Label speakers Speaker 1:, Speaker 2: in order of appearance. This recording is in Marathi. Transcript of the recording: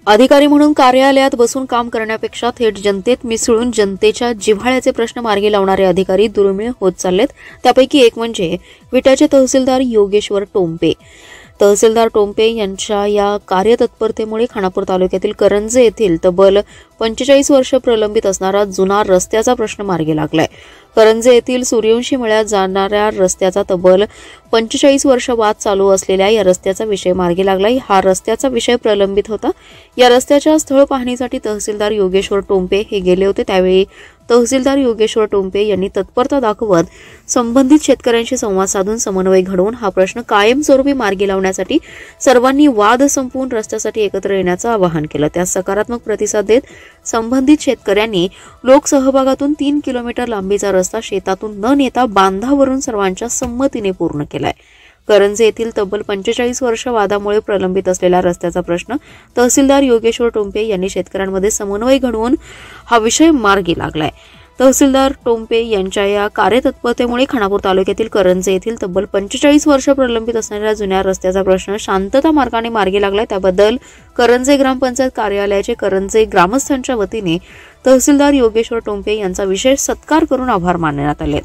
Speaker 1: अधिकारी म्हणून कार्यालयात बसून काम करण्यापेक्षा थेट जनतेत मिसळून जनतेच्या जिव्हाळ्याचे प्रश्न मार्गी लावणारे अधिकारी दुर्मिळ होत चाललेत। त्यापैकी एक म्हणजे विट्याचे तहसीलदार योगेश्वर टोंपे। तहसीलदार टोंपे यांच्या या कार्यतत्परतेमुळे खानापूर तालुक्यातील करंजे येथील तब्बल 45 वर्ष प्रलंबित असणारा जुना रस्त्याचा प्रश्न मार्गी लागलाय। करंजे येथील सूर्यवंशी मळ्यात जाणाऱ्या रस्त्याचा तब्बल 45 वर्ष वाद चालू असलेल्या या रस्त्याचा विषय मार्गी लागलाय। हा रस्त्याचा विषय प्रलंबित होता। या रस्त्याच्या स्थळ पाहणीसाठी तहसीलदार योगेश्वर टोंपे हे गेले होते। त्यावेळी तहसीलदार योगेश्वर टोंपे यांनी तत्परता दाखवत संबंधित शेतकऱ्यांशी संवाद साधून समन्वय घडवून हा प्रश्न कायमस्वरूपी मार्गी लावण्यासाठी सर्वांनी वाद संपवून रस्त्यासाठी एकत्र येण्याचं आवाहन केलं। त्यास सकारात्मक प्रतिसाद देत संबंधित शेतकऱ्यांनी लोकसहभागातून 3 किलोमीटर लांबीचा रस्ता शेतातून न नेता बांधावरून सर्वांच्या संमतीने पूर्ण केलाय। करंजे येथील तब्बल 45 वर्ष वादामुळे प्रलंबित असलेला रस्त्याचा प्रश्न तहसीलदार योगेश्वर टोंपे यांनी शेतकऱ्यांमध्ये समन्वय घडवून हा विषय मार्गी लागलाय। तहसीलदार टोंपे यांच्या या कार्यतत्परतेमुळे खानापूर तालुक्यातील करंजे येथील तब्बल 45 वर्ष प्रलंबित असणाऱ्या जुन्या रस्त्याचा प्रश्न शांतता मार्गाने मार्गी लागलाय। त्याबद्दल करंजे ग्रामपंचायत कार्यालयाचे करंजे ग्रामस्थांच्या वतीने तहसीलदार योगेश्वर टोंपे यांचा विशेष सत्कार करून आभार मानण्यात आले।